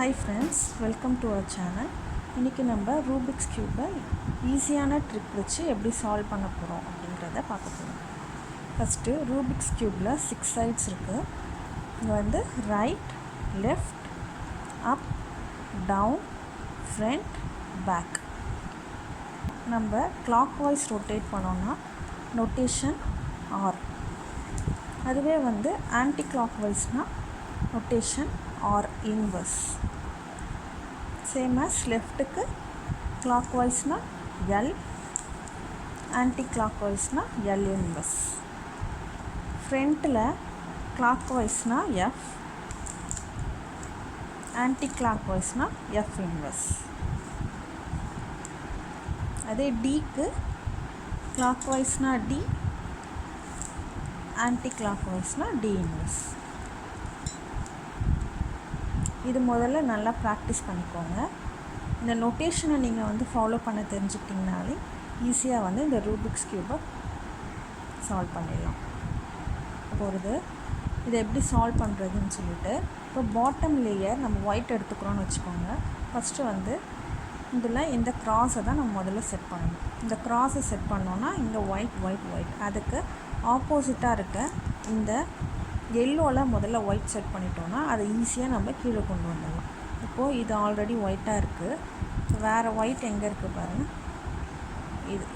Hi friends, welcome to our channel. இன்னைக்கு நம்ம Rubik's கியூபை ஈஸியான ட்ரிக் வச்சு எப்படி சால்வ் பண்ண போகிறோம் அப்படிங்கிறத பார்க்க போகிறோம். ஃபஸ்ட்டு ரூபிக்ஸ் கியூபில் 6 சைட்ஸ் இருக்குது. இங்கே வந்து right, left, up, down, front, back. நம்ம கிளாக் வைஸ் ரொட்டேட் பண்ணோன்னா நொட்டேஷன் ஆர். அதுவே வந்து ஆன்டி கிளாக் வைஸ்னால் notation R inverse. Same as லெஃப்ட்டுக்கு கிளாக் வைஸ்னால் எல், ஆன்டி கிளாக் வைஸ்னால் எல் இன்வர்ஸ். ஃப்ரண்ட்டில் கிளாக் வைஸ்னால் எஃப், ஆன்டி கிளாக் வைஸ்னால் எஃப் இன்வர்ஸ். அதே டிக்கு கிளாக் வைஸ்னால் டி, ஆன்டி கிளாக் வைஸ்னால் டி இன்வர்ஸ். இது முதல்ல நல்லா ப்ராக்டிஸ் பண்ணிக்கோங்க. இந்த நொட்டேஷனை நீங்கள் வந்து ஃபாலோ பண்ண தெரிஞ்சுக்கிட்டிங்கனாலே ஈஸியாக வந்து இந்த ரூபிக்ஸ் கியூபை சால்வ் பண்ணிடலாம். போகிறது இதை எப்படி சால்வ் பண்ணுறதுன்னு சொல்லிட்டு, இப்போ பாட்டம் லேயர் நம்ம ஒயிட் எடுத்துக்கிறோன்னு வச்சுக்கோங்க. ஃபஸ்ட்டு வந்து இதில் இந்த க்ராஸை தான் நம்ம முதல்ல செட் பண்ணணும். இந்த க்ராஸை செட் பண்ணோன்னா இங்கே ஒயிட் ஒயிட் ஒயிட், அதுக்கு ஆப்போசிட்டாக இருக்க இந்த எல்லோவில் முதல்ல ஒயிட் செட் பண்ணிட்டோன்னா அதை ஈஸியாக நம்ம கீழே கொண்டு வந்துடலாம். இப்போது இது ஆல்ரெடி ஒயிட்டாக இருக்குது. வேறு ஒயிட் எங்கே இருக்குது பாருங்கள்,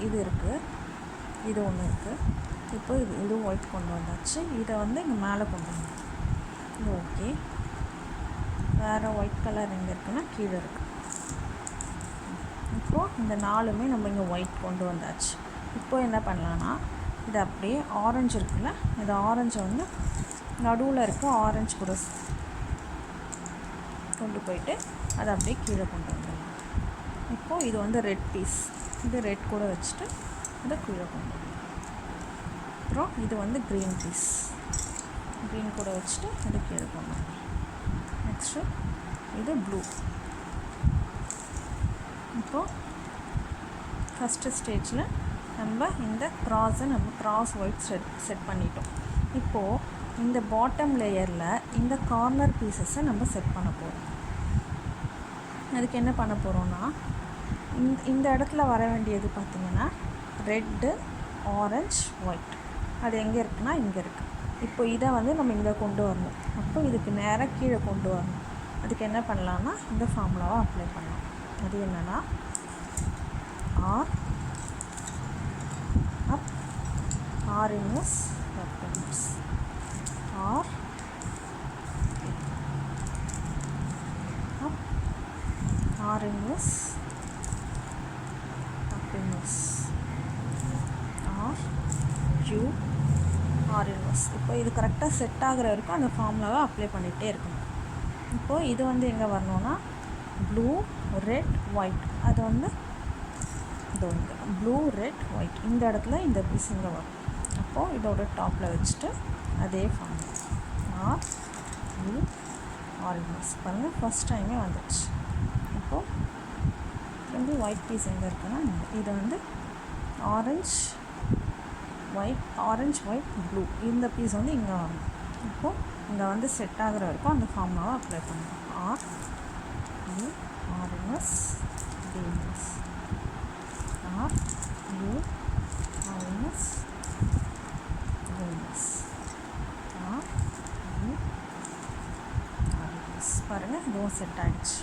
இது இருக்குது, இது ஒன்று இருக்குது. இப்போ இது ஒயிட் கொண்டு வந்தாச்சு. இதை வந்து இங்கே மேலே கொண்டு வந்தோம். இது ஓகே. வேறு ஒயிட் கலர் எங்கே இருக்குன்னா கீழே இருக்குது. இப்போது இந்த நாலுமே நம்ம இங்கே ஒயிட் கொண்டு வந்தாச்சு. இப்போது என்ன பண்ணலான்னா, இது அப்படியே ஆரஞ்சு இருக்குல்ல, இந்த ஆரஞ்சை வந்து நடுவில் இருக்க ஆரஞ்சு கூட கொண்டு போயிட்டு அதை அப்படியே கீழே கொண்டு வந்துடலாம். இப்போது இது வந்து ரெட் பீஸ், இது ரெட் கூட வச்சுட்டு இதை கீழே கொண்டு வரலாம். அப்புறம் இது வந்து க்ரீன் பீஸ், க்ரீன் கூட வச்சுட்டு இதை கீழே கொண்டு வரலாம். நெக்ஸ்ட்டு இது ப்ளூ. இப்போது ஃபஸ்ட்டு ஸ்டேஜில் நம்ம இந்த க்ராஸை நம்ம க்ராஸ் ஒயிட் செட் பண்ணிட்டோம். இப்போது இந்த பாட்டம் லேயரில் இந்த கார்னர் பீசஸை நம்ம செட் பண்ண போகிறோம். அதுக்கு என்ன பண்ண போகிறோன்னா, இந்த இடத்துல வர வேண்டியது பார்த்திங்கன்னா ரெட்டு, ஆரஞ்ச், ஒயிட். அது எங்கே இருக்குன்னா இங்கே இருக்குது. இப்போ இதை வந்து நம்ம இங்கே கொண்டு வரணும். அப்போ இதுக்கு நேராக கீழே கொண்டு வரணும். அதுக்கு என்ன பண்ணலான்னா இந்த ஃபார்முலாவை அப்ளை பண்ணலாம். அது என்னென்னா R up, R inverse, F inverse, R up, R inverse, up inverse, R U, R inverse. இப்போ இது கரெக்டாக செட் ஆகிற வரைக்கும் அந்த ஃபார்முலாவை அப்ளை பண்ணிகிட்டே இருக்கணும். இப்போது இது வந்து எங்கே வரணும்னா ப்ளூ, ரெட், ஒயிட். அது வந்து இது வந்து ப்ளூ, ரெட், ஒயிட். இந்த இடத்துல இந்த பீஸ் இங்கே வரும். அப்போது இதோட டாப்பில் வச்சுட்டு அதே formula R U, R inverse. பாருங்கள் ஃபஸ்ட் டைமே வந்துடுச்சு. இப்போது திரும்பி ஒயிட் பீஸ் எங்கே இருக்குன்னா இது வந்து orange, white, orange, white, blue. இந்த பீஸ் வந்து இங்கே வரணும். இப்போது இங்கே வந்து செட் ஆகிற வரைக்கும் அந்த ஃபார்முலாவை அப்ளை பண்ணணும். R U, R inverse, D inverse, R U, R inverse, D inverse, R U, R inverse. பாருங்கள் இதுவும் செட் ஆகிடுச்சு.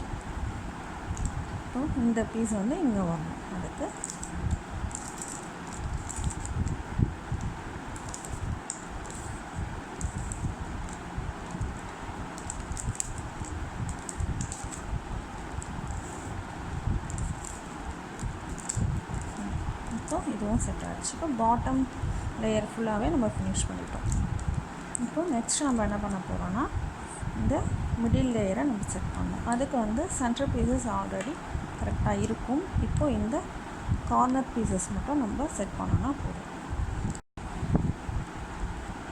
இப்போ இந்த பீஸ் வந்து இங்கே வரணும். அதுக்கு இதுவும் செட் ஆகிடுச்சு. இப்போ பாட்டம் லேயர் ஃபுல்லாகவே நம்ம ஃபினிஷ் பண்ணிட்டோம். இப்போது நெக்ஸ்ட் நம்ம என்ன பண்ண போகிறோன்னா, இந்த மிடில் லேயரை நம்ம செட் பண்ணோம். அதுக்கு வந்து சென்டர் பீசஸ் ஆல்ரெடி கரெக்டாக இருக்கும். இப்போது இந்த கார்னர் பீசஸ் மட்டும் நம்ம செட் பண்ணோன்னா போதும்.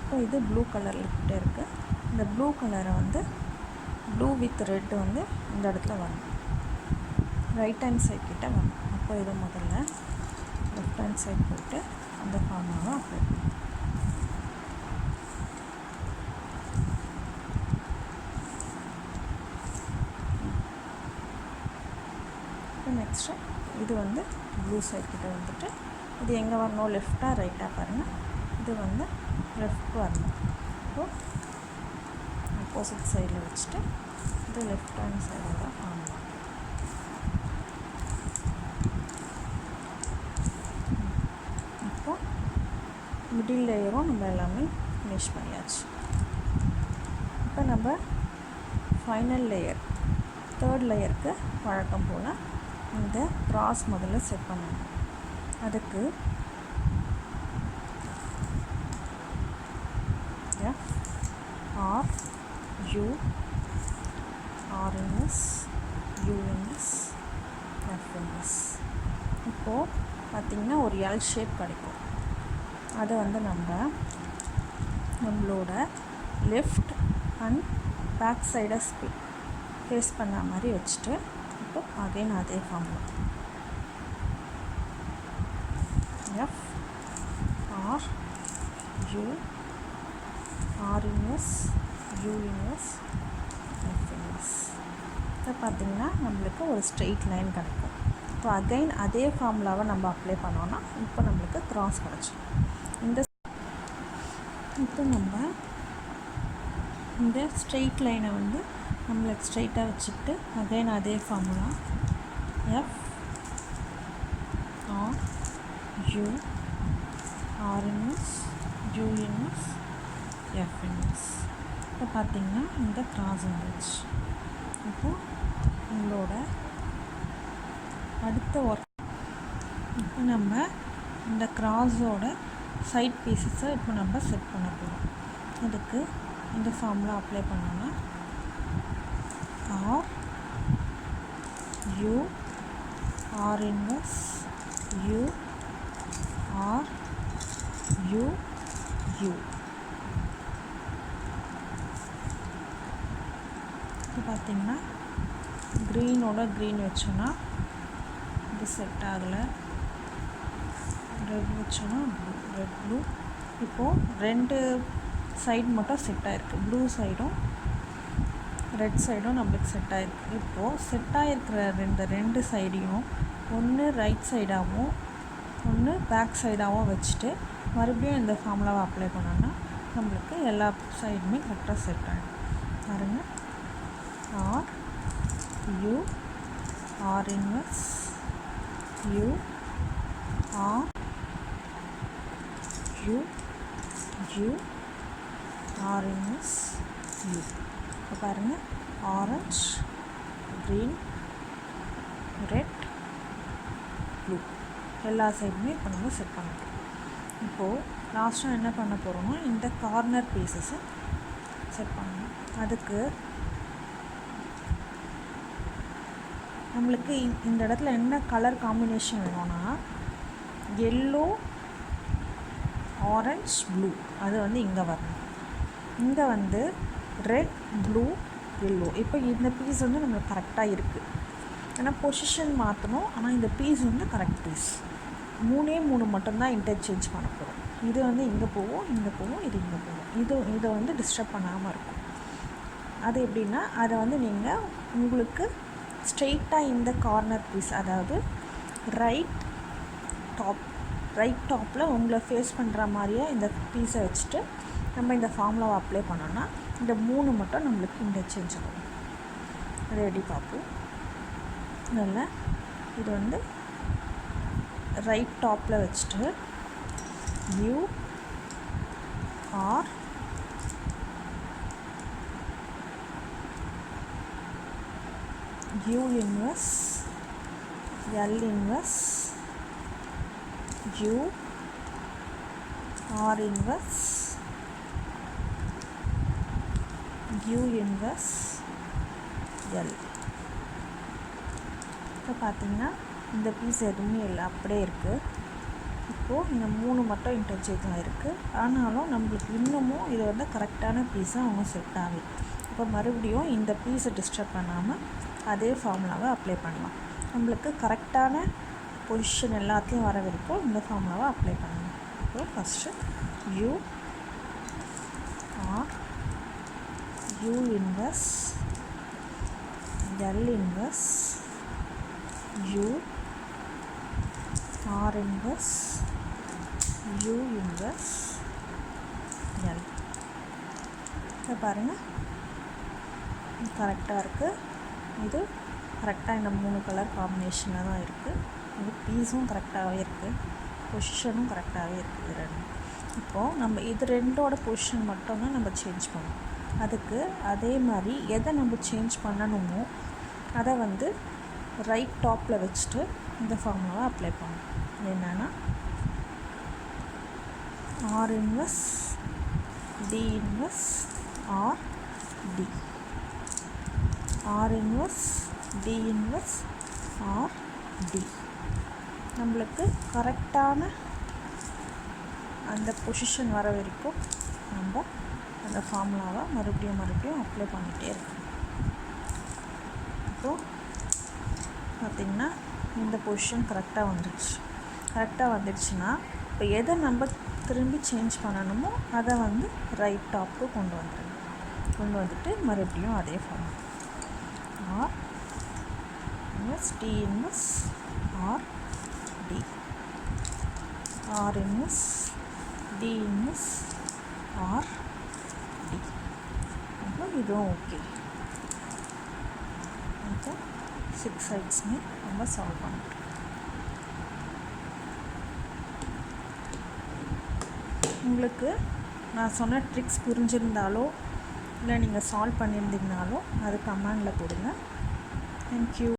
இப்போ இது ப்ளூ கலரில் கிட்டே இருக்குது. இந்த ப்ளூ கலரை வந்து ப்ளூ வித் ரெட் வந்து இந்த இடத்துல வரணும், ரைட் ஹேண்ட் சைட் கிட்டே வரணும். அப்போ இது முதல்ல லெஃப்ட் ஹேண்ட் சைட் போய்ட்டு அந்த ஃபார்முலாவை அப்ளை பண்ணணும். வச்சுட்டு இது வந்து ப்ளூ சைட் கிட்ட வந்துட்டு இது எங்கே வரணும், லெஃப்டாக ரைட்டாக பாருங்கள். இது வந்து லெஃப்ட் வரணும். இப்போது ஆப்போசிட் சைடில் வச்சுட்டு இது லெஃப்ட் ஹேண்ட் சைடில் தான் பண்ணலாம். இப்போது மிடில் லேயரும் நம்ம எல்லாமே ஃபினிஷ் பண்ணியாச்சு. இப்போ நம்ம ஃபைனல் லேயர், தேர்ட் லேயருக்கு வழக்கம் போல் இந்த கிராஸ் முதல்ல செட் பண்ணணும். அதுக்கு ஆர் யூ ஆர்என்எஸ் யூஎன்எஸ் எஃப்என்எஸ். இப்போது பார்த்திங்கன்னா ஒரு எல் ஷேப் கிடைக்கும். அதை வந்து நம்மளோட லெஃப்ட் அண்ட் பேக் சைடை ஃபேஸ் பண்ண மாதிரி வச்சுட்டு இப்போ அகைன் அதே formula F R U R inverse you inverse F inverse. இப்போ பார்த்திங்கன்னா நம்மளுக்கு ஒரு ஸ்ட்ரெயிட் லைன் கிடைக்கும். இப்போ அகைன் அதே ஃபார்முலாவை நம்ம அப்ளை பண்ணோன்னா இப்போ நம்மளுக்கு கிராஸ் கிடச்சிடும். இப்போ நம்ம இந்த ஸ்ட்ரெயிட் லைனை வந்து நம்மளுக்கு ஸ்ட்ரெயிட்டாக வச்சுக்கிட்டு அகைன் அதே formula F R U R inverse you inverse F inverse. இப்போ பார்த்திங்கன்னா இந்த கிராஸ் வந்துடுச்சு. இப்போது உங்களோட அடுத்த ஒர்க், இப்போ நம்ம இந்த கிராஸோட சைட் பீசஸை இப்போ நம்ம செட் பண்ண போகிறோம். அதுக்கு இந்த ஃபார்முலா அப்ளை பண்ணோன்னா R U R inverse you are you you. இப்போ பார்த்திங்கன்னா க்ரீனோட க்ரீன் வச்சோன்னா இது செட் ஆகலை, ரெட் வச்சோன்னா ப்ளூ, ரெட் ப்ளூ. இப்போது ரெண்டு சைடு மட்டும் செட் ஆகிருக்கு, ப்ளூ சைடும் ரெட் சைடும் நம்மளுக்கு செட் ஆகிருக்கு. இப்போது செட் ஆகிருக்கிற ரெண்டு சைடையும் ஒன்று ரைட் சைடாகவும் ஒன்று பேக் சைடாகவும் வச்சுட்டு மறுபடியும் இந்த ஃபார்முலாவை அப்ளை பண்ணோன்னா நம்மளுக்கு எல்லா சைடுமே கரெக்டாக செட் ஆகிடும். பாருங்கள், R U R inverse you are you you are inverse you. இப்போ பாருங்கள், ஆரஞ்ச், க்ரீன், ரெட், ப்ளூ எல்லா சைடுமே இப்போ நம்ம செட் பண்ணிட்டோம். இப்போது லாஸ்ட்டாக என்ன பண்ண போகிறோம்னா இந்த கார்னர் பீசஸை செட் பண்ணணும். அதுக்கு நம்மளுக்கு இந்த இடத்துல என்ன கலர் காம்பினேஷன் வேணும்னா எல்லோ ஆரஞ்ச் ப்ளூ, அது வந்து இங்கே வரணும். இங்கே வந்து ரெட் ப்ளூ எல்லோ. இப்போ இந்த பீஸ் வந்து நம்மளுக்கு கரெக்டாக இருக்குது. ஆனால் பொசிஷன் மாற்றணும், ஆனால் இந்த பீஸ் வந்து கரெக்ட் பீஸ். 3 மட்டும்தான் இன்டர்சேஞ்ச் பண்ண போகிறோம். இது வந்து இங்கே போகும், இங்கே போகும், இது இங்கே போகும். இதை வந்து டிஸ்டர்ப் பண்ணாமல் இருக்கும். அது எப்படின்னா அதை வந்து நீங்கள் உங்களுக்கு ஸ்ட்ரெயிட்டாக இந்த கார்னர் பீஸ், அதாவது ரைட் டாப்பில் உங்களை ஃபேஸ் பண்ணுற மாதிரியே இந்த பீஸை வச்சுட்டு நம்ம இந்த ஃபார்முலாவை அப்ளை பண்ணோன்னா இந்த 3 மட்டும் நம்மளுக்கு இன்டர்சேஞ்ச் ஆகும். அதை எப்படி பார்ப்போம். அதில் இது வந்து ரைட் டாப்பில் வச்சுட்டு you are you inverse L inverse you are inverse you inverse L. இப்போ பார்த்திங்கன்னா இந்த பீஸ் எதுவுமே இல்லை, அப்படியே இருக்குது. இப்போது இந்த 3 மட்டும் இன்டர்சேஞ்ச் ஆகிருக்கு. ஆனாலும் நம்மளுக்கு இன்னமும் இது வந்து கரெக்டான பீஸாக அவங்க செட் ஆகுது. இப்போ மறுபடியும் இந்த பீஸை டிஸ்டர்ப் பண்ணாமல் அதே ஃபார்முலாவை அப்ளை பண்ணலாம். நம்மளுக்கு கரெக்டான பொசிஷன் எல்லாத்தையும் வர வரைக்கும் இந்த ஃபார்முலாவை அப்ளை பண்ணணும். இப்போ first you are you inverse L inverse U R inverse U inverse L. இதை பாருங்கள், கரெக்டாக இருக்குது. இது கரெக்டாக இந்த 3 கலர் காம்பினேஷனில் தான் இருக்குது. இது பீஸும் கரெக்டாகவே இருக்குது, பொசிஷனும் கரெக்டாகவே இருக்குது. இது ரெண்டும் இப்போது நம்ம இது ரெண்டோட பொசிஷன் மட்டும்தான் நம்ம சேஞ்ச் பண்ணணும். அதுக்கு அதே மாதிரி எதை நம்ம சேஞ்ச் பண்ணணுமோ அதை வந்து ரைட் டாப்பில் வச்சுட்டு இந்த ஃபார்முலாவை அப்ளை பண்ணணும். என்னென்னா R inverse D inverse R D, R inverse D inverse R D. நம்மளுக்கு கரெக்டான அந்த பொசிஷன் வர வரைக்கும் நம்ம அந்த ஃபார்முலாவை மறுபடியும் அப்ளை பண்ணிகிட்டே இருக்கணும். இப்போது பார்த்திங்கன்னா இந்த பொசிஷன் கரெக்டாக வந்துடுச்சுன்னா இப்போ எதை நம்ம திரும்பி சேஞ்ச் பண்ணணுமோ அதை வந்து ரைட் டாப்புக்கு கொண்டு வந்துட்டு மறுபடியும் அதே formula R inverse D inverse R D, R inverse D inverse R D. அப்போ இதுவும் ஓகே. இப்போ 6 சைட்ஸுமே நம்ம சால்வ் பண்ணிட்டோம். உங்களுக்கு நான் சொன்ன ட்ரிக்ஸ் புரிஞ்சிருந்தாலோ இல்லை நீங்கள் சால்வ் பண்ணியிருந்தீங்கனாலோ அது கமெண்டில் கொடுங்க. தேங்க்யூ.